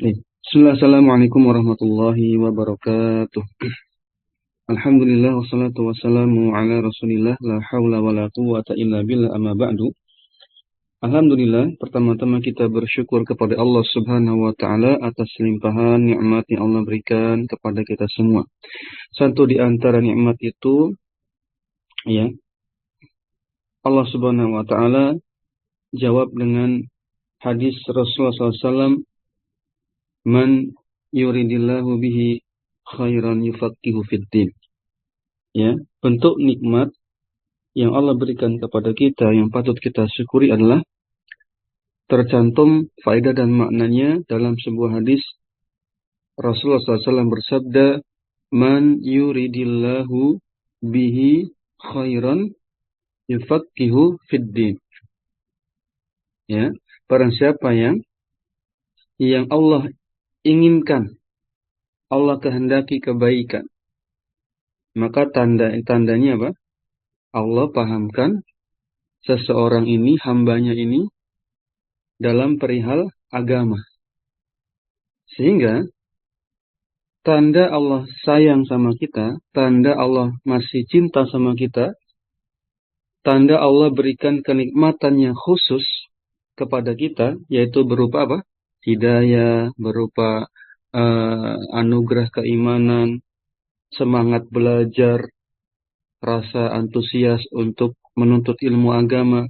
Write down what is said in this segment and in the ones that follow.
Bismillah, Assalamualaikum warahmatullahi wabarakatuh. Alhamdulillah wassalatu wassalamu ala rasulillah la hawla wa la quwata illa billah amma ba'du. Alhamdulillah, pertama-tama kita bersyukur kepada Allah Subhanahu wa taala atas limpahan nikmat yang Allah berikan kepada kita semua. Satu di antara nikmat itu ya, Allah Subhanahu wa taala jawab dengan hadis Rasulullah SAW, man yuridillahu bihi khairan yufaqihu fiddin. Ya, bentuk nikmat yang Allah berikan kepada kita yang patut kita syukuri adalah tercantum faedah dan maknanya dalam sebuah hadis. Rasulullah SAW bersabda, man yuridillahu bihi khairan yufaqihu fiddin. Ya, barang siapa yang Allah inginkan, Allah kehendaki kebaikan, maka tandanya apa? Allah pahamkan seseorang ini, hambanya ini, dalam perihal agama. Sehingga tanda Allah sayang sama kita, tanda Allah masih cinta sama kita, tanda Allah berikan kenikmatan yang khusus kepada kita, yaitu berupa apa? Hidayah, berupa anugerah keimanan, semangat belajar, rasa antusias untuk menuntut ilmu agama,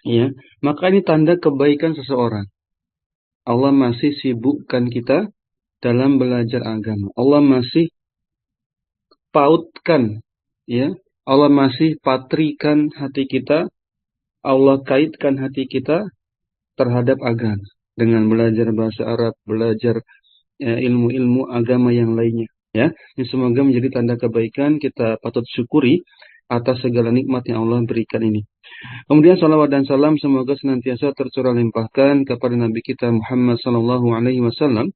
ya, maka ini tanda kebaikan seseorang. Allah masih sibukkan kita dalam belajar agama. Allah masih pautkan, ya, Allah masih patrikan hati kita, Allah kaitkan hati kita terhadap agama dengan belajar bahasa Arab, belajar ilmu-ilmu agama yang lainnya. Ya, ini semoga menjadi tanda kebaikan, kita patut syukuri atas segala nikmat yang Allah berikan ini. Kemudian salawat dan salam semoga senantiasa tercurah limpahkan kepada Nabi kita Muhammad sallallahu alaihi wasallam,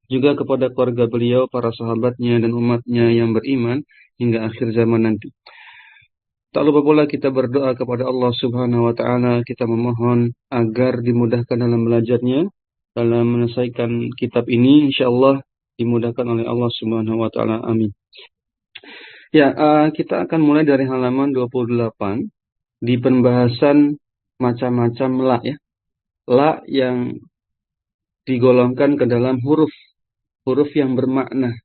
juga kepada keluarga beliau, para sahabatnya dan umatnya yang beriman hingga akhir zaman nanti. Tak lupa pula kita berdoa kepada Allah Subhanahu wa taala, kita memohon agar dimudahkan dalam belajarnya, dalam menyelesaikan kitab ini, insyaallah dimudahkan oleh Allah Subhanahu wa taala. Amin. Ya, kita akan mulai dari halaman 28 di pembahasan macam-macam la, ya. La yang digolongkan ke dalam huruf yang bermakna.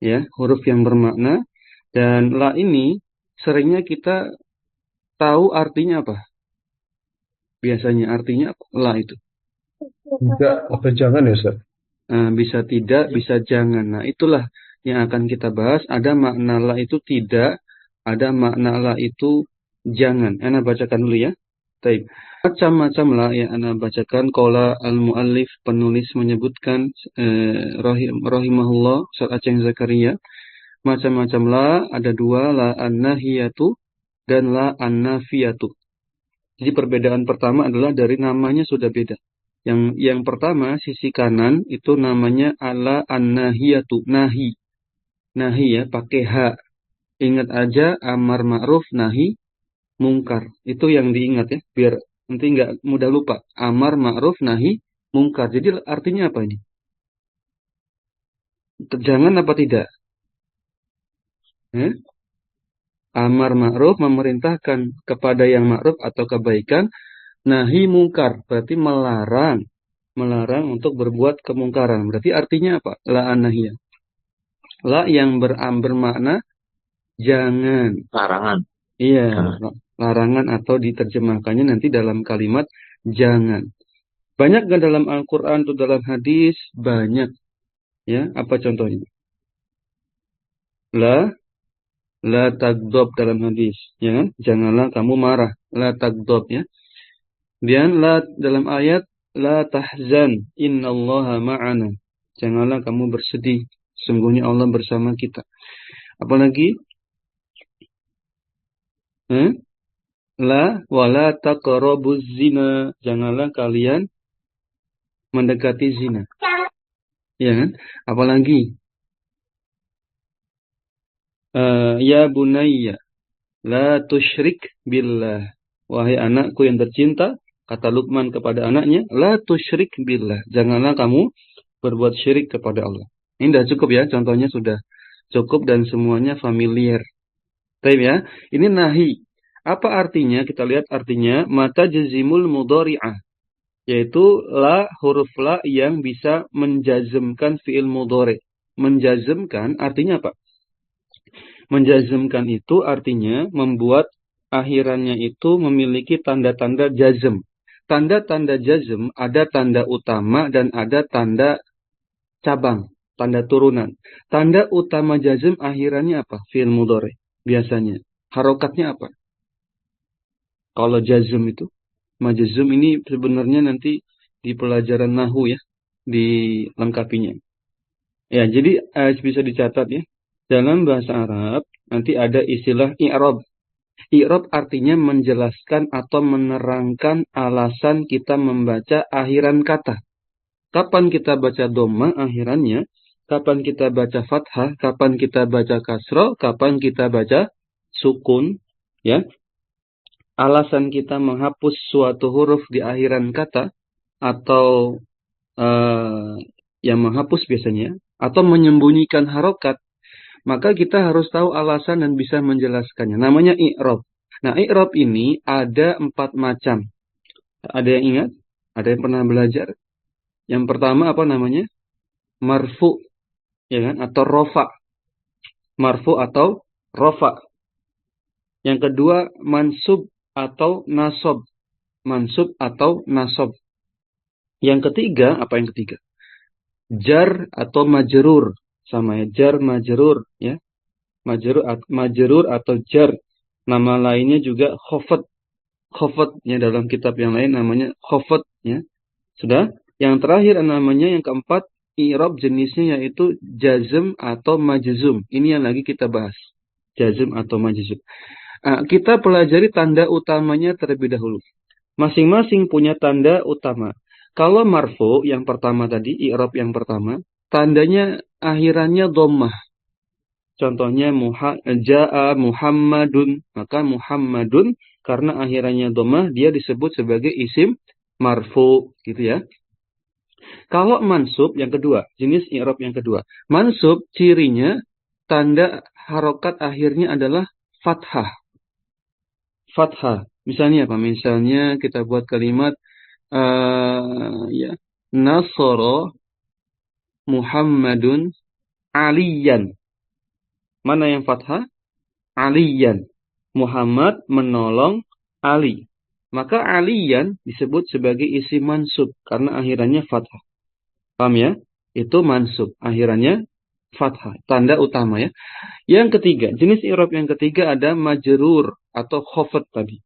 Ya, huruf yang bermakna, dan la ini seringnya kita tahu artinya apa? Biasanya artinya apa? La itu. Tidak atau jangan ya, Ustaz? Bisa tidak, bisa jangan. Nah, itulah yang akan kita bahas. Ada makna la itu tidak, ada makna la itu jangan. Ana bacakan dulu ya. Baik. Macam-macam la yang ana bacakan. Qala al-muallif, penulis menyebutkan rahimahullah Ustaz Aceng Zakaria. Macam-macam la ada dua, la an-nahiyatu dan la an-nafiyatu. Jadi perbedaan pertama adalah dari namanya sudah beda. Yang pertama, sisi kanan itu namanya ala an-nahiyatu, nahi. Nahi ya, pakai H. Ingat aja amar ma'ruf, nahi mungkar. Itu yang diingat ya, biar nanti nggak mudah lupa. Amar ma'ruf, nahi mungkar. Jadi artinya apa ini? Jangan apa tidak? Amar ma'ruf, memerintahkan kepada yang ma'ruf atau kebaikan. Nahi mungkar, berarti melarang. Melarang untuk berbuat kemungkaran. Berarti artinya apa? La an-nahiyah. La yang bermakna jangan. Larangan. Iya, larangan atau diterjemahkannya nanti dalam kalimat jangan. Banyak nggak dalam Al-Quran atau dalam hadis? Banyak. Ya, apa contohnya? La tagdob dalam hadis. Ya kan? Janganlah kamu marah. La tagdob ya. Dan la dalam ayat la tahzan innallaha ma'ana. Janganlah kamu bersedih. Sungguhnya Allah bersama kita. Apalagi? La wala taqrabuz zina. Janganlah kalian mendekati zina. Ya kan? Apalagi? Ya bunayya la tusyrik billah. Wahai anakku yang tercinta, Kata Luqman kepada anaknya, la tusyrik billah. Janganlah kamu berbuat syirik kepada Allah. Ini sudah cukup ya, contohnya sudah cukup dan semuanya familiar. Baik ya, ini nahi. Apa artinya? Kita lihat artinya, mata jazimul mudhari'ah. Yaitu huruf la yang bisa menjazmkan fi'il mudhari'. Menjazmkan artinya apa? Menjazmkan itu artinya membuat akhirannya itu memiliki tanda-tanda jazm. Tanda-tanda jazm ada tanda utama dan ada tanda cabang, tanda turunan. Tanda utama jazm akhirannya apa? Fi'il mudhari. Biasanya. Harokatnya apa? Kalau jazm itu, majzum ini sebenarnya nanti di pelajaran nahwu ya, dilengkapinya. Ya, jadi bisa dicatat ya. Dalam bahasa Arab nanti ada istilah i'rab. I'rab artinya menjelaskan atau menerangkan alasan kita membaca akhiran kata. Kapan kita baca dhamma akhirannya, kapan kita baca fathah, kapan kita baca kasrah, kapan kita baca sukun, ya. Alasan kita menghapus suatu huruf di akhiran kata atau yang menghapus biasanya atau menyembunyikan harokat, maka kita harus tahu alasan dan bisa menjelaskannya. Namanya i'rab. Nah, i'rab ini ada 4 macam. Ada yang ingat? Ada yang pernah belajar? Yang pertama apa namanya? Marfu, ya kan? Atau rofa. Marfu atau rofa. Yang kedua mansub atau nasob. Mansub atau nasob. Yang ketiga, apa yang ketiga? Jar atau majrur. Sama ya, jar majrur ya. Majrur atau jar. Nama lainnya juga khofat. Khofatnya dalam kitab yang lain namanya khofat ya. Sudah? Yang terakhir namanya yang keempat i'rab jenisnya yaitu jazm atau majzum. Ini yang lagi kita bahas. Jazm atau majzum. Kita pelajari tanda utamanya terlebih dahulu. Masing-masing punya tanda utama. Kalau marfu yang pertama tadi, i'rab yang pertama, tandanya akhirannya dhammah. Contohnya ja'a Muhammadun, maka Muhammadun karena akhirannya dhammah dia disebut sebagai isim marfu gitu ya. Kalau mansub yang kedua, jenis i'rab yang kedua. Mansub cirinya tanda harokat akhirnya adalah fathah. Fathah. Misalnya apa? Misalnya kita buat kalimat ya, Nasara Muhammadun Aliyan. Mana yang fathah? Aliyan. Muhammad menolong Ali. Maka Aliyan disebut sebagai isim mansub karena akhirannya fathah. Paham ya? Itu mansub. Akhirannya fathah. Tanda utama ya. Yang ketiga, jenis i'rab yang ketiga ada majrur atau khofat tadi.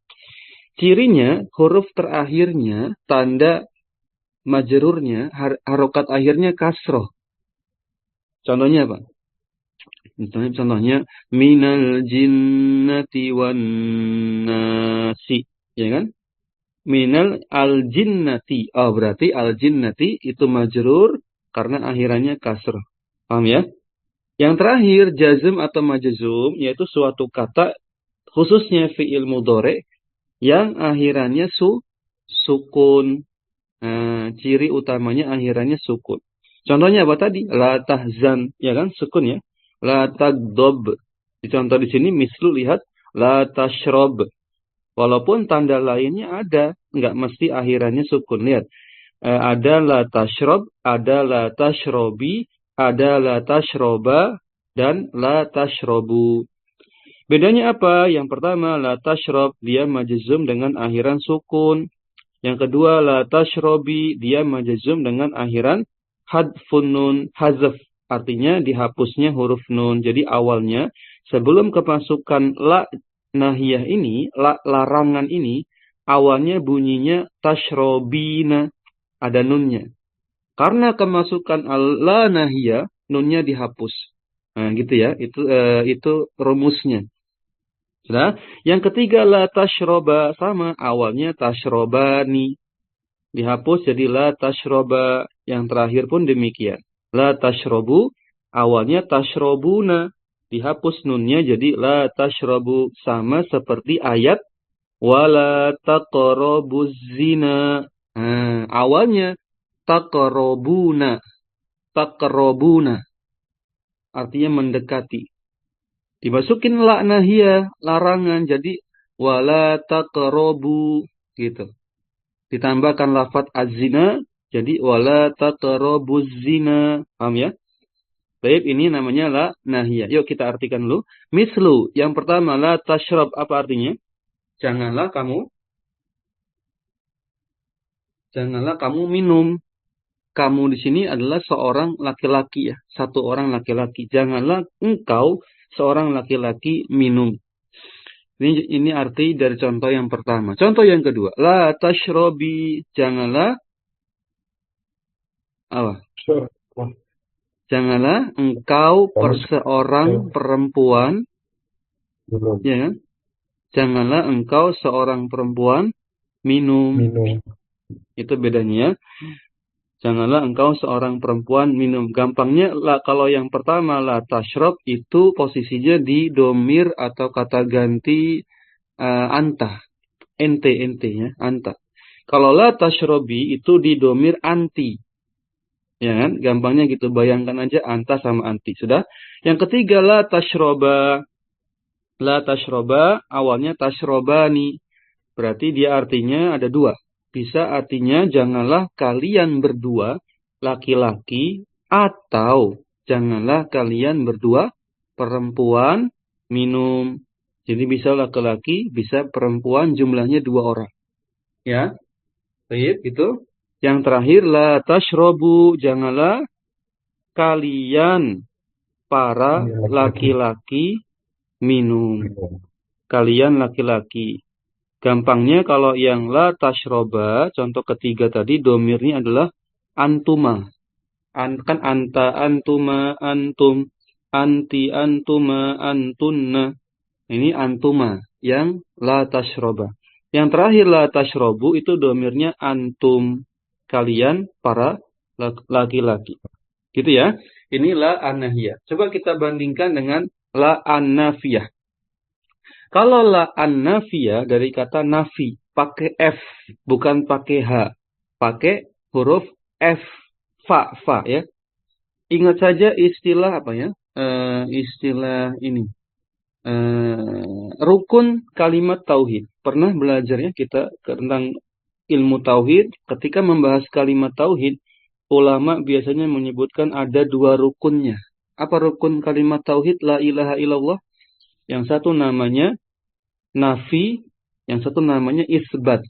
Cirinya huruf terakhirnya, tanda majrurnya, harokat akhirnya kasroh. Contohnya apa? Contohnya minal jinnati wan nasi, ya kan? Minal al jinnati. Oh, berarti al jinnati itu majrur karena akhirannya kasroh. Paham ya? Yang terakhir jazm atau majzum yaitu suatu kata khususnya fi'il mudhari yang akhirannya sukun. Ciri utamanya akhirannya sukun. Contohnya apa tadi? La tahzan, ya kan? Sukun ya. La tagdob. Contoh di sini mislu lihat la tashrob. Walaupun tanda lainnya ada, nggak mesti akhirannya sukun. Lihat. Ada la tashrob, ada la tashrobi, ada la tashroba, dan la tashrobu. Bedanya apa? Yang pertama, la tashrob, dia majzum dengan akhiran sukun. Yang kedua, la tashrobi, dia majzum dengan akhiran hadfun nun, hazaf. Artinya dihapusnya huruf nun. Jadi awalnya, sebelum kemasukan la nahiyah ini, la larangan ini, awalnya bunyinya tashrobina. Ada nunnya. Karena kemasukan la nahiyah, nunnya dihapus. Nah, gitu ya. Itu rumusnya. Nah, yang ketiga la tashroba sama awalnya tashrobani dihapus jadi la tashroba. Yang terakhir pun demikian. La tashrobu awalnya tashrobuna dihapus nunnya jadi la tashrobu sama seperti ayat Wala taqrabuz zina. Nah, awalnya taqrabuna. Taqrabuna. Artinya mendekati. Dimasukin la nahiyah, larangan. Jadi wala taqrabu gitu. Ditambahkan lafaz az-zina jadi wala taqrabuz zina. Paham ya? Baik, ini namanya la nahiyah. Yuk kita artikan dulu. Mislu, yang pertama la tashrab, apa artinya? Janganlah kamu minum. Kamu di sini adalah seorang laki-laki ya, satu orang laki-laki. Janganlah engkau seorang laki-laki minum. Ini arti dari contoh yang pertama. Contoh yang kedua, la tashrobi, janganlah apa? Sure. Janganlah engkau Kamu seorang perempuan, belum ya kan? Janganlah engkau seorang perempuan minum. minum. Itu bedanya. Janganlah engkau seorang perempuan minum. Gampangnya, kalau yang pertama, la tashrob, itu posisinya di domir atau kata ganti anta. Ente ya, anta. Kalau la tashrobi, itu di domir anti. Ya kan? Gampangnya gitu. Bayangkan aja anta sama anti. Sudah? Yang ketiga, la tashroba. La tashroba, awalnya tashrobani. Berarti dia artinya ada dua. Bisa artinya janganlah kalian berdua laki-laki atau janganlah kalian berdua perempuan minum. Jadi bisa laki-laki, bisa perempuan, jumlahnya dua orang. Ya, baik itu. Yang terakhir la tashrobu, janganlah kalian para Ini laki-laki laki-laki minum. minum. Kalian laki-laki. Gampangnya kalau yang la tashroba, contoh ketiga tadi, domirnya adalah antuma. Kan anta, antuma, antum, anti, antuma, antunna. Ini antuma, yang la tashroba. Yang terakhir la tashrobu, itu domirnya antum. Kalian, para laki-laki. Gitu ya. Ini la an-nahiyah. Coba kita bandingkan dengan la an-nafiyah. Kalau la an-nafiyah dari kata nafi, pakai F, bukan pakai H. Pakai huruf F, fa ya. Ingat saja istilah apa ya? Istilah ini. Rukun kalimat tauhid. Pernah belajarnya kita tentang ilmu tauhid. Ketika membahas kalimat tauhid, ulama biasanya menyebutkan ada dua rukunnya. Apa rukun kalimat tauhid? La ilaha illallah. Yang satu namanya nafi, yang satu namanya isbat.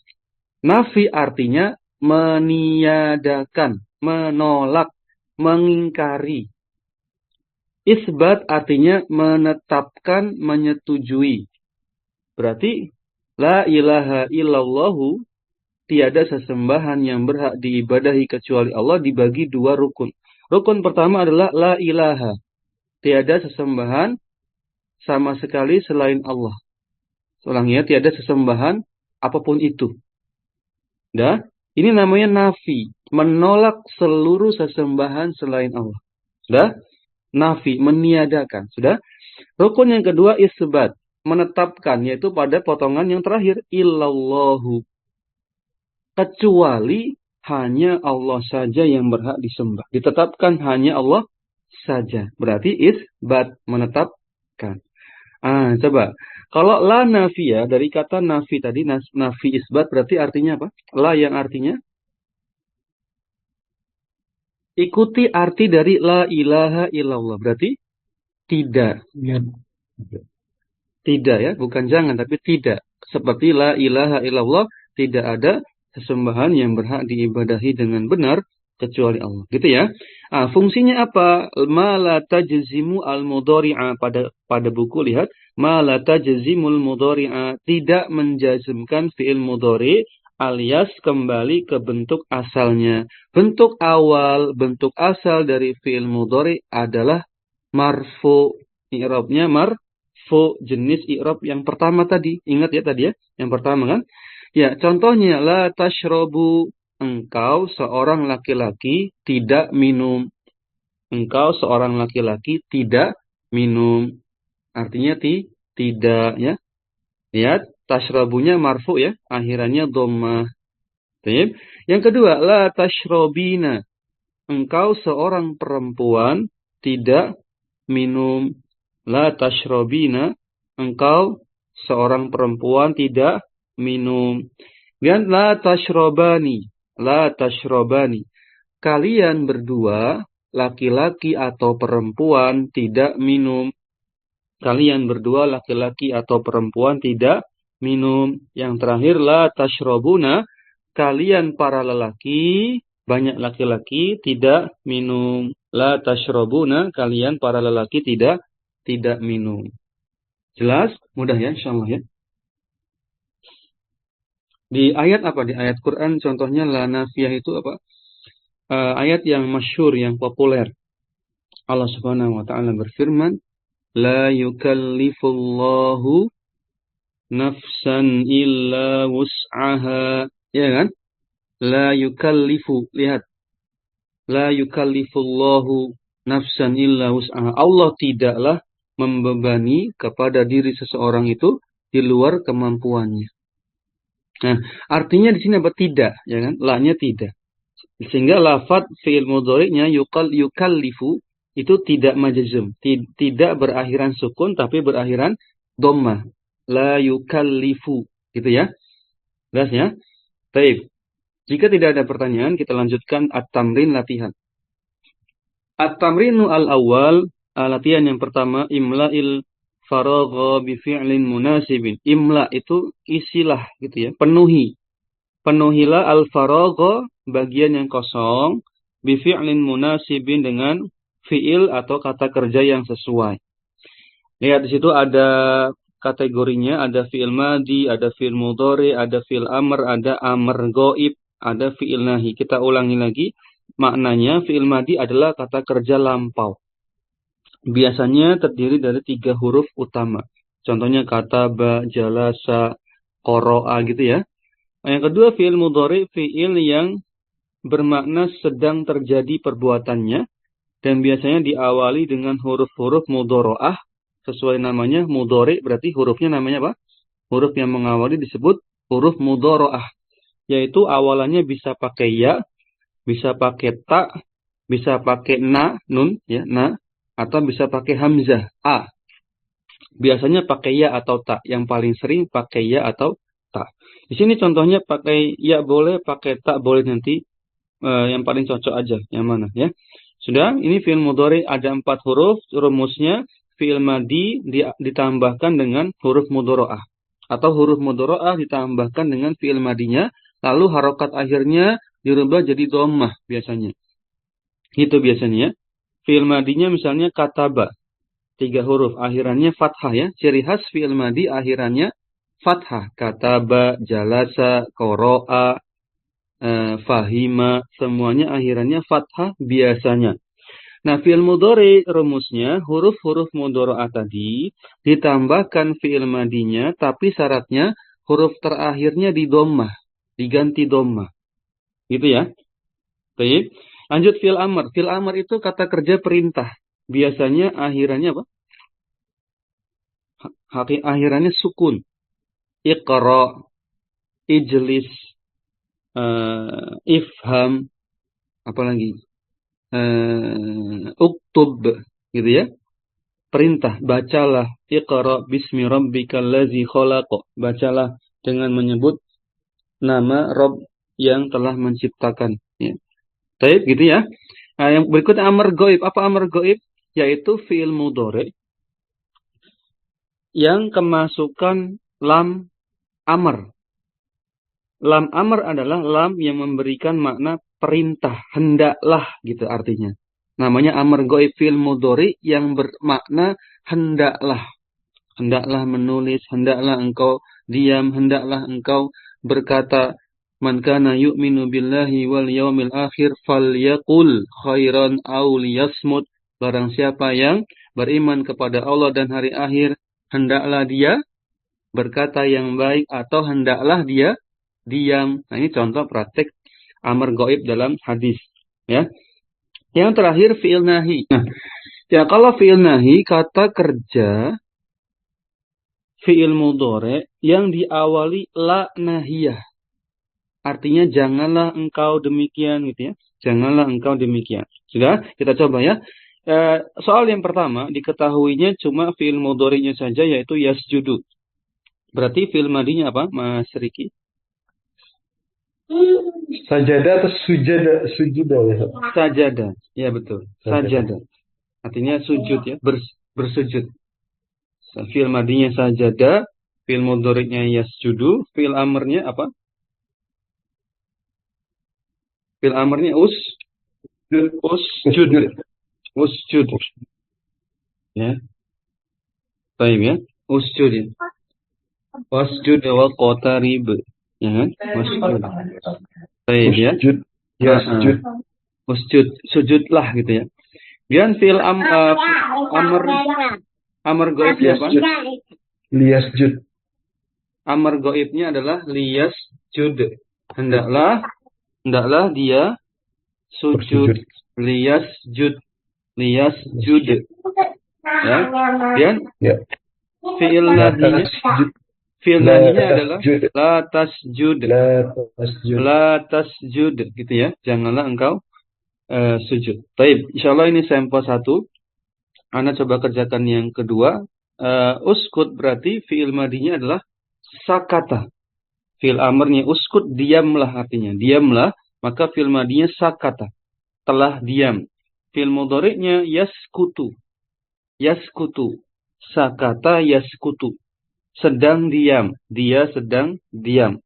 Nafi artinya meniadakan, menolak, mengingkari. Isbat artinya menetapkan, menyetujui. Berarti la ilaha illallahu, tiada sesembahan yang berhak diibadahi kecuali Allah, dibagi dua rukun. Rukun pertama adalah la ilaha, tiada sesembahan sama sekali selain Allah. Ulangnya, tiada sesembahan apapun itu. Dah, ini namanya nafi, menolak seluruh sesembahan selain Allah. Sudah? Nafi, meniadakan. Sudah? Rukun yang kedua isbat, menetapkan, yaitu pada potongan yang terakhir, illallahu. Kecuali hanya Allah saja yang berhak disembah. Ditetapkan hanya Allah saja. Berarti isbat, menetapkan. Coba. Kalau la nafiyah, dari kata nafi tadi, nafi isbat, berarti artinya apa? La yang artinya? Ikuti arti dari la ilaha illallah. Berarti tidak. Ya. Tidak ya, bukan jangan, tapi tidak. Seperti la ilaha illallah, tidak ada sesembahan yang berhak diibadahi dengan benar kecuali Allah. Gitu ya. Fungsinya apa? Ma la tajzimu al-mudhari'a, pada buku lihat ma la tajzimul mudhari'a, tidak menjazmkan fi'il mudhari alias kembali ke bentuk asalnya. Bentuk awal, bentuk asal dari fi'il mudhari adalah marfu. I'rabnya marfu, jenis i'rab yang pertama tadi. Ingat ya tadi ya, yang pertama kan? Ya, contohnya la tashrobu, engkau seorang laki-laki tidak minum. Engkau seorang laki-laki tidak minum. Artinya tidak ya. Lihat, Tashrabunya marfu ya, akhirannya dhammah. Baik. Yang kedua, la tashrabina. Engkau seorang perempuan tidak minum. La tashrabina. Engkau seorang perempuan tidak minum. Dan la tashrabani. La tashrabani. Kalian berdua, laki-laki atau perempuan, tidak minum. Kalian berdua, laki-laki atau perempuan, tidak minum. Yang terakhir, la tashrabuna. Kalian para lelaki, banyak laki-laki, tidak minum. La tashrabuna. Kalian para lelaki tidak minum. Jelas? Mudah ya, insyaallah ya. Di ayat apa? Di ayat Quran contohnya la nafiyah itu apa? Ayat yang masyhur, yang populer. Allah Subhanahu wa taala berfirman, la yukallifullahu nafsan illa wus'aha. Ya kan? La yukallifu. Lihat. La yukallifullahu nafsan illa wus'aha. Allah tidaklah membebani kepada diri seseorang itu di luar kemampuannya. Nah, artinya di sini apa? Tidak, ya kan? La-nya tidak. Sehingga lafadz fi'il mudhari'nya yukallifu itu tidak majzum, tidak berakhiran sukun tapi berakhiran dhammah. La yukallifu, gitu ya. Jelas ya? Baik. Jika tidak ada pertanyaan, kita lanjutkan at-tamrin latihan. At-tamrinu al-awwal, latihan yang pertama, imla'il faragha bi fi'lin munasibin. Imla itu isilah gitu ya, penuhi. Penuhilah al-faragha, bagian yang kosong, bi fi'lin munasibin, dengan fi'il atau kata kerja yang sesuai. Lihat di situ ada kategorinya, ada fi'il madi, ada fi'il mudhari, ada fi'il amr, ada amr ghaib, ada fi'il nahi. Kita ulangi lagi. Maknanya fi'il madi adalah kata kerja lampau. Biasanya terdiri dari 3 huruf utama. Contohnya kataba, jalasa, qara'a gitu ya. Yang kedua, fi'il mudhari, fi'il yang bermakna sedang terjadi perbuatannya, dan biasanya diawali dengan huruf-huruf mudhari'ah. Sesuai namanya, mudhari berarti hurufnya namanya apa? Huruf yang mengawali disebut huruf mudhari'ah, yaitu awalannya bisa pakai ya, bisa pakai ta, bisa pakai na, nun ya, na, atau bisa pakai hamzah, a. Biasanya pakai ya atau ta, yang paling sering pakai ya atau ta. Di sini contohnya pakai ya boleh, pakai tak boleh, nanti yang paling cocok aja yang mana ya. Sudah, ini fi'il mudhari ada 4 huruf, rumusnya fi'il madi ditambahkan dengan huruf mudhari'ah, atau huruf mudhari'ah ditambahkan dengan fi'il madinya, lalu harokat akhirnya dirubah jadi dhammah biasanya. Itu biasanya. Fi'il madinya misalnya kataba, 3 huruf, akhirannya fathah ya. Ciri khas fi'il madi akhirannya fathah. Kataba, jalasa, qara'a, fahima, semuanya akhirannya fathah biasanya. Nah, fi'il mudhari rumusnya huruf-huruf mudhari'ah tadi ditambahkan fi'il madinya, tapi syaratnya huruf terakhirnya di dhammah, diganti dhammah. Gitu ya. Baik. Lanjut fi'il amr. Fi'il amr itu kata kerja perintah. Biasanya akhirannya apa? Akhirannya sukun. Iqra, ijlis, ifham, apalagi uktub, gitu ya. Perintah, bacalah, iqra bismi rabbikal ladzi khalaq. Bacalah dengan menyebut nama Rabb yang telah menciptakan. Ya. Baik, gitu ya. Nah, yang berikutnya amr ghaib. Apa amr ghaib? Yaitu fi'il mudhari yang kemasukan lam amr. Lam amr adalah lam yang memberikan makna perintah, hendaklah gitu artinya. Namanya amr ghaib fi'il mudhari yang bermakna hendaklah. Hendaklah menulis, hendaklah engkau diam, hendaklah engkau berkata, man kana yu'minu billahi wal yaumil akhir falyaqul khairan aw liyasmut. Barang siapa yang beriman kepada Allah dan hari akhir, hendaklah dia berkata yang baik atau hendaklah dia diam. Nah, ini contoh praktek amr ghaib dalam hadis ya. Yang terakhir fi'il nahi. Nah, ya kalau fi'il nahi kata kerja fi'il mudhari yang diawali la nahiyah. Artinya janganlah engkau demikian gitu ya. Janganlah engkau demikian. Sudah, kita coba ya. Soal yang pertama diketahuinya cuma fi'il mudhari'nya saja yaitu yasjudu. Berarti fi'il madinya apa, Mas Riki? Sajadah atau sujudah ya? Sajada. Ya betul. Sajadah. Sajada. Artinya sujud ya, bersujud. Fi'il madinya sajada, fi'il mudhari'nya yasjudu, fi'il amrnya apa? Fi'il amrnya usjud. Usjud. Ya. Baik ya. Usjud ya. Wasjud wa qatarib. Ya kan? Wasjud. Baik ya. Usjud. Yasjud. Usjud. Sujudlah gitu ya. Kemudian fi'il amr gaibnya apa? Liyasjud. Amr gaibnya adalah liyasjud. Hendaklah dia sujud. Liyasjud. Ya. Kemudian fi'il nahinya adalah la tasjud. La tasjud gitu ya. Janganlah engkau sujud. Baik, insyaallah ini sampel 1. Anda coba kerjakan yang kedua. Uskut berarti fi'il madinya adalah sakata. Fi'il amrnya uskut, diamlah artinya. Diamlah, maka fi'il madinya sakata. Telah diam. Fi'il mudhari'nya yaskutu. Yaskutu. Sakata yaskutu. Sedang diam. Dia sedang diam.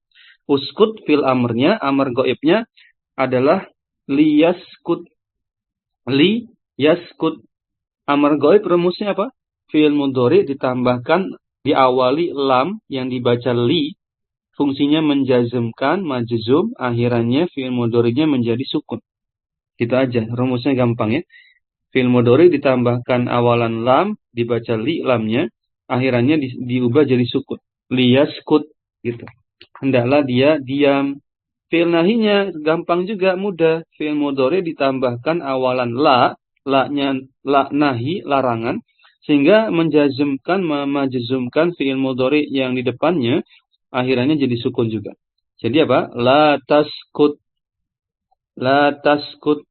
Uskut fi'il amrnya, amr gaibnya adalah liyaskut. Liyaskut. Amr gaib rumusnya apa? Fi'il mudhari ditambahkan diawali lam yang dibaca li. Fungsinya menjazmkan, majzum, akhirannya fi'il mudhari'nya menjadi sukun. Gitu aja, rumusnya gampang ya. Fi'il mudhari ditambahkan awalan lam, dibaca li lamnya, akhirannya diubah jadi sukun. Liyaskut gitu. Hendaklah dia diam. Fi'il nahinya gampang juga, mudah. Fi'il mudhari ditambahkan awalan la nahi, larangan, sehingga menjazmkan, memajzumkan fi'il mudhari yang di depannya, akhirannya jadi sukun juga. Jadi apa? La taskut. La taskut.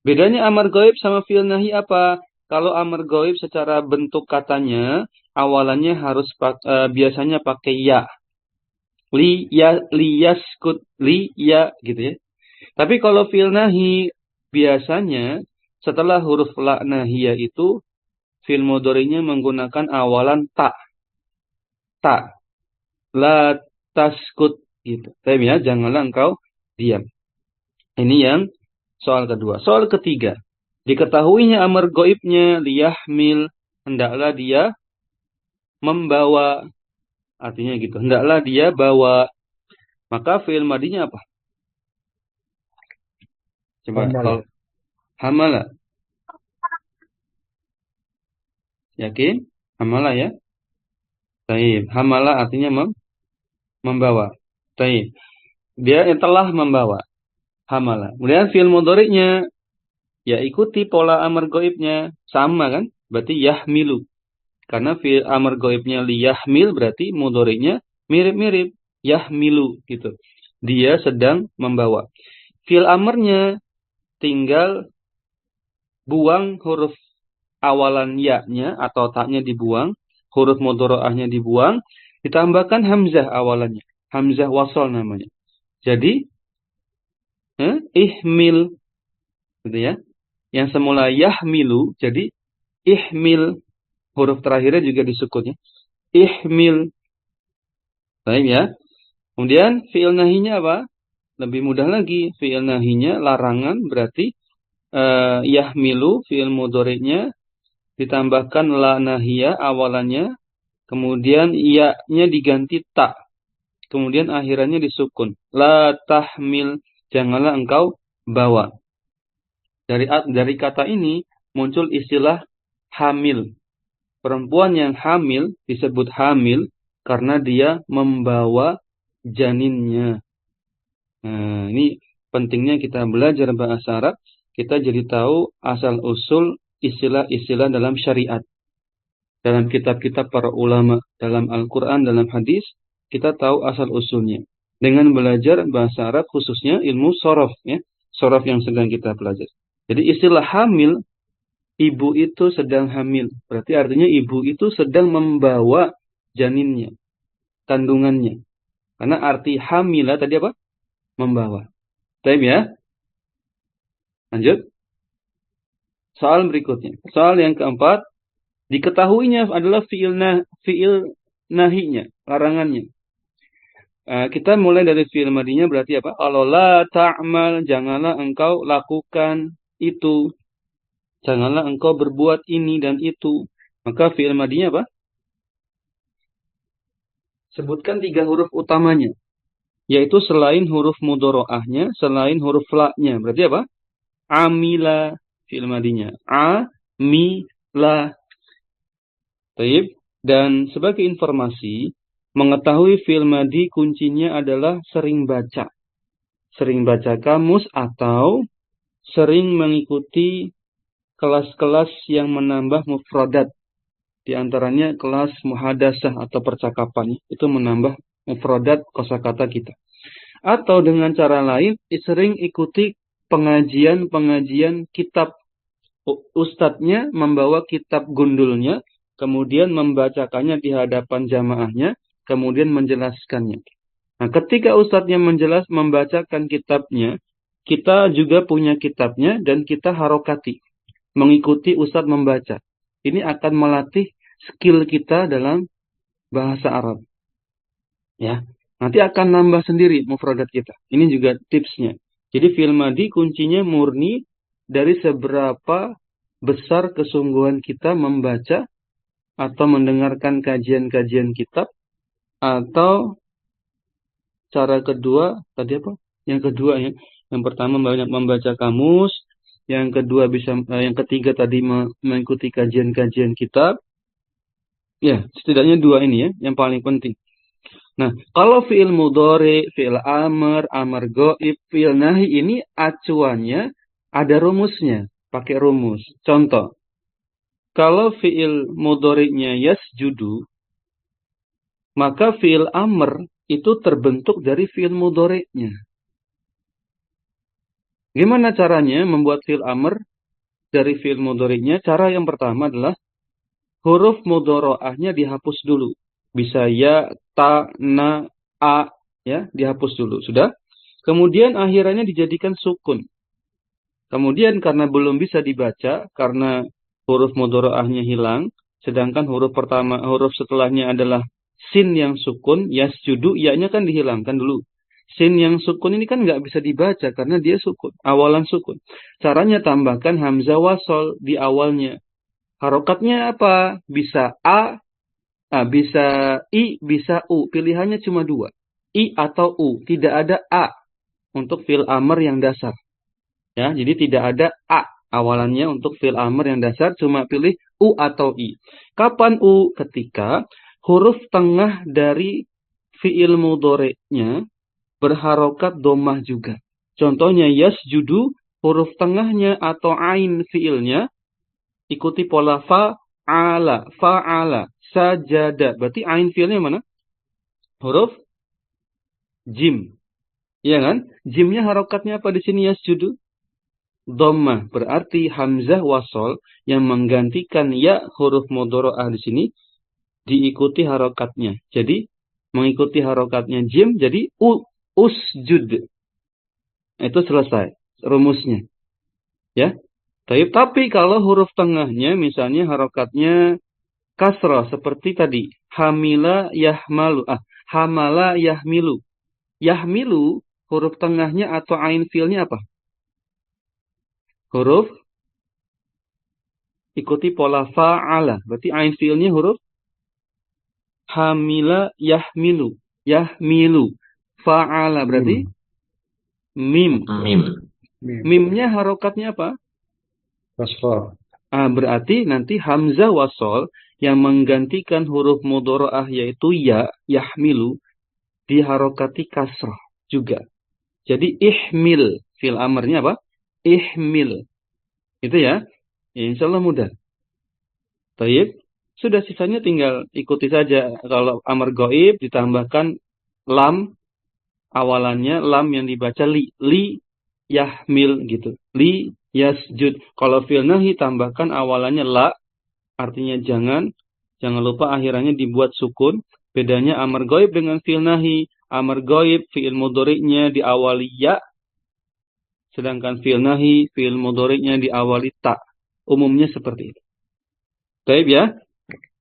Bedanya amar gaib sama fi'il nahi apa? Kalau amar gaib secara bentuk katanya, awalannya harus biasanya pakai ya. Liyaskut. Ya gitu ya. Tapi kalau fi'il nahi, biasanya setelah huruf la nahiyah itu, fi'il mudhari'nya menggunakan awalan ta. Ta. La taskut gitu. Tapi ya, janganlah engkau diam. Ini yang soal kedua. Soal ketiga. Diketahuinya amar gaibnya liyahmil, hendaklah dia membawa. Artinya gitu. Hendaklah dia bawa. Maka fi'il madinya apa? Coba. Hamala. Yakin? Hamala ya? Taib. Hamala artinya membawa. Taib. Dia telah membawa. Hamala. Kemudian fi'il mudhari'nya ya ikuti pola amar gaibnya, sama kan? Berarti yahmilu. Karena fi'il amar gaibnya liyahmil berarti mudhari'nya mirip-mirip, yahmilu gitu. Dia sedang membawa. Fi'il amarnya tinggal buang huruf awalan ya-nya atau ta-nya dibuang, huruf mudhari'ahnya dibuang, ditambahkan hamzah awalannya. Hamzah wasal namanya. Jadi ihmil gitu ya. Yang semula yahmilu jadi ihmil. Huruf terakhirnya juga disukun ya. Ihmil. Baik ya. Kemudian fi'il nahinya apa? Lebih mudah lagi. Fi'il nahinya larangan berarti yahmilu fi'il mudhari'nya ditambahkan la nahiyah awalannya, kemudian ya-nya diganti ta. Kemudian akhirannya disukun. La tahmil, janganlah engkau bawa. Dari kata ini muncul istilah hamil. Perempuan yang hamil disebut hamil karena dia membawa janinnya. Nah, ini pentingnya kita belajar bahasa Arab. Kita jadi tahu asal-usul istilah-istilah dalam syariat. dalam kitab-kitab para ulama, dalam Al-Quran, dalam hadis, kita tahu asal-usulnya. Dengan belajar bahasa Arab, khususnya ilmu sorof, ya, sorof yang sedang kita pelajari. Jadi istilah hamil, ibu itu sedang hamil. Berarti artinya ibu itu sedang membawa janinnya, kandungannya. Karena arti hamilah tadi apa? Membawa. Baik ya. Lanjut. Soal berikutnya. Soal yang keempat. Diketahuinya adalah fi'il nahinya, larangannya. Kita mulai dari fi'il madinya berarti apa? Kalau la ta'mal, janganlah engkau lakukan itu. Janganlah engkau berbuat ini dan itu. Maka fi'il madinya apa? Sebutkan 3 huruf utamanya. Yaitu selain huruf mudhoro'ahnya, selain huruf la-nya. Berarti apa? Amila fi'il madinya. Amila. Baik. Dan sebagai informasi, mengetahui fi'il madi kuncinya adalah sering baca. Sering baca kamus atau sering mengikuti kelas-kelas yang menambah mufradat. Di antaranya kelas muhadasah atau percakapan. Itu menambah mufradat kosakata kita. Atau dengan cara lain, sering ikuti pengajian-pengajian kitab. Ustadznya membawa kitab gundulnya, kemudian membacakannya di hadapan jamaahnya, kemudian menjelaskannya. Nah, ketika ustadznya membacakan kitabnya, kita juga punya kitabnya dan kita harokati, mengikuti ustadz membaca. Ini akan melatih skill kita dalam bahasa Arab. Ya, nanti akan nambah sendiri mufradat kita. Ini juga tipsnya. Jadi fi'il madi kuncinya murni dari seberapa besar kesungguhan kita membaca atau mendengarkan kajian-kajian kitab, atau cara kedua tadi apa? Yang kedua ya, yang pertama banyak membaca kamus, yang kedua yang ketiga tadi mengikuti kajian-kajian kitab. Ya, setidaknya 2 ini ya, yang paling penting. Nah, kalau fi'il mudhari, fi'il amr, amr ghaib, fi'il nahi ini acuannya ada rumusnya, pakai rumus. Contoh, kalau fi'il mudhari'nya yasjudu, maka fi'il amr itu terbentuk dari fi'il mudhari'nya. Gimana caranya membuat fi'il amr dari fi'il mudhari'nya? Cara yang pertama adalah huruf mudhari'ahnya dihapus dulu. Bisa ya, ta, na, a, ya, dihapus dulu. Sudah? Kemudian akhirannya dijadikan sukun. Kemudian karena belum bisa dibaca, karena huruf mudhari'ahnya hilang, sedangkan huruf setelahnya adalah sin yang sukun, yasjudu, ya-nya kan dihilangkan dulu. Sin yang sukun ini kan nggak bisa dibaca karena dia sukun, awalan sukun. Caranya tambahkan hamzah wasol di awalnya. Harokatnya apa? Bisa a, bisa i, bisa u. Pilihannya cuma 2. I atau u. Tidak ada a untuk fi'il amr yang dasar. Ya, jadi tidak ada a awalannya untuk fi'il amr yang dasar. Cuma pilih u atau i. Kapan u? Ketika huruf tengah dari fi'il mudhari'nya berharokat domah juga. Contohnya yasjudu, huruf tengahnya atau ain fi'ilnya ikuti pola fa'ala, fa'ala, sajada. Berarti ain fi'ilnya mana? Huruf jim. Iya kan? Jimnya harokatnya apa di sini yasjudu? Dhammah. Berarti hamzah wasol yang menggantikan ya huruf mudhari'ah di sini diikuti harokatnya. Jadi mengikuti harokatnya jim jadi usjud. Itu selesai rumusnya. Ya. Tapi kalau huruf tengahnya misalnya harokatnya kasrah seperti tadi, hamila yahmalu, hamala yahmilu. Yahmilu huruf tengahnya atau ain fi'ilnya apa? Huruf ikuti pola fa'ala. Berarti ain fi'ilnya huruf hamila yahmilu. Yahmilu. Fa'ala berarti mim. Mimnya harokatnya apa? Kasrah. Berarti nanti hamzah wasol yang menggantikan huruf mudhari'ah yaitu ya, yahmilu, diharokati kasrah juga. Jadi ihmil. Fi'il amrnya apa? Ihmil. Itu ya. Insya Allah mudah. Baik. Sudah sisanya tinggal ikuti saja. Kalau amar gaib ditambahkan lam awalannya, lam yang dibaca li yahmil gitu. Li yasjud. Kalau fi'il nahi tambahkan awalannya la, artinya jangan. Jangan lupa akhirannya dibuat sukun. Bedanya amar gaib dengan fi'il nahi. Amar gaib fi'il mudhari'nya diawali ya, sedangkan fi'il nahi fi'il mudhari'nya diawali ta. Umumnya seperti itu. Baik ya.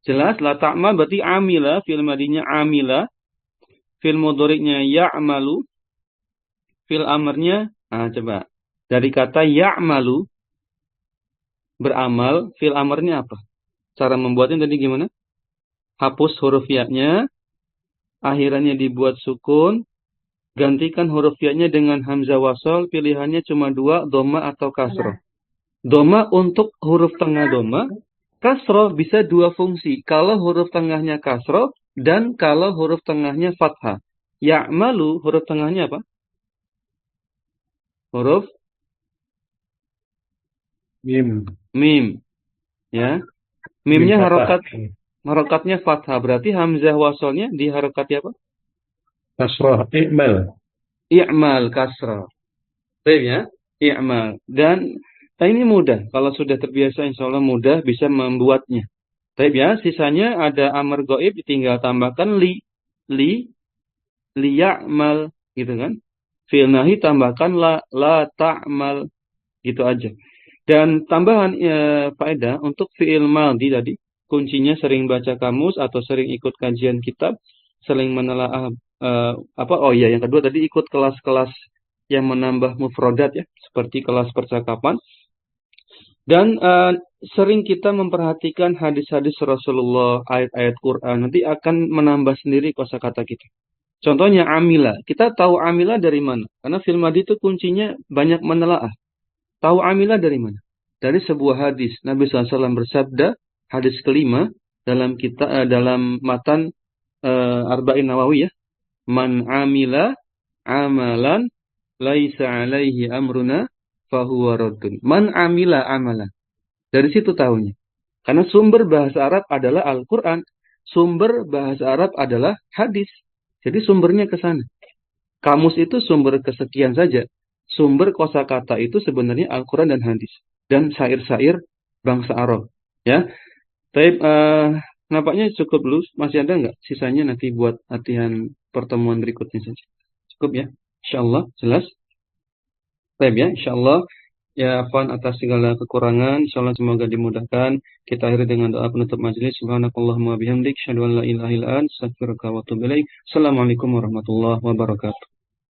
Jelas la ta'mal berarti amila, fi'il madinya amila, fi'il mudhari'nya ya'malu, fi'il amarnya coba. Dari kata ya'malu beramal, fi'il amarnya apa? Cara membuatnya tadi gimana? Hapus huruf ya-nya, akhirannya dibuat sukun, gantikan huruf ya-nya dengan hamzah wasol, pilihannya cuma dua, dhamma atau kasroh. Dhamma untuk huruf tengah dhamma, kasroh bisa dua fungsi. Kalau huruf tengahnya kasroh dan kalau huruf tengahnya fathah. Ya'malu huruf tengahnya apa? Huruf Mim. mim. Ya. Mim Mimnya fathah. harokatnya fathah. Berarti hamzah wasolnya diharokati apa? Kasrah. I'mal. I'mal kasroh. Baik ya. I'mal. Dan ini mudah. Kalau sudah terbiasa insya Allah mudah bisa membuatnya. Baik ya. Sisanya ada amar gaib tinggal tambahkan liya'mal gitu kan. Fi'il nahi tambahkan la ta'mal gitu aja. Dan tambahan faedah untuk fi'il madhi tadi, kuncinya sering baca kamus atau sering ikut kajian kitab, sering menelaah yang kedua tadi ikut kelas-kelas yang menambah mufradat ya, seperti kelas percakapan. Dan sering kita memperhatikan hadis-hadis Rasulullah, ayat-ayat Quran, nanti akan menambah sendiri kosakata kita. Contohnya amila. Kita tahu amila dari mana? Karena fi'il madhi itu kuncinya banyak menelaah. Tahu amila dari mana? Dari sebuah hadis. Nabi SAW bersabda, hadis kelima dalam matan Arba'in Nawawi ya. Man amila amalan laisa alaihi amruna fahuwa raddun. Man amila amalan. Dari situ tahunya. Karena sumber bahasa Arab adalah Al-Quran. Sumber bahasa Arab adalah hadis. Jadi sumbernya ke sana. Kamus itu sumber kesekian saja. Sumber kosakata itu sebenarnya Al-Quran dan hadis. Dan syair-syair bangsa Arab. Ya. Tapi nampaknya cukup dulu. Masih ada nggak? Sisanya nanti buat latihan pertemuan berikutnya saja. Cukup ya? InsyaAllah. Jelas? Baik ya. InsyaAllah. Ya, afwan atas segala kekurangan. InsyaAllah semoga dimudahkan. Kita akhiri dengan doa penutup majelis. Subhanakallahumma bihamdik. Asyhadu an la ilaha illa anta, astaghfiruka wa atubu ilaik. Assalamualaikum warahmatullahi wabarakatuh.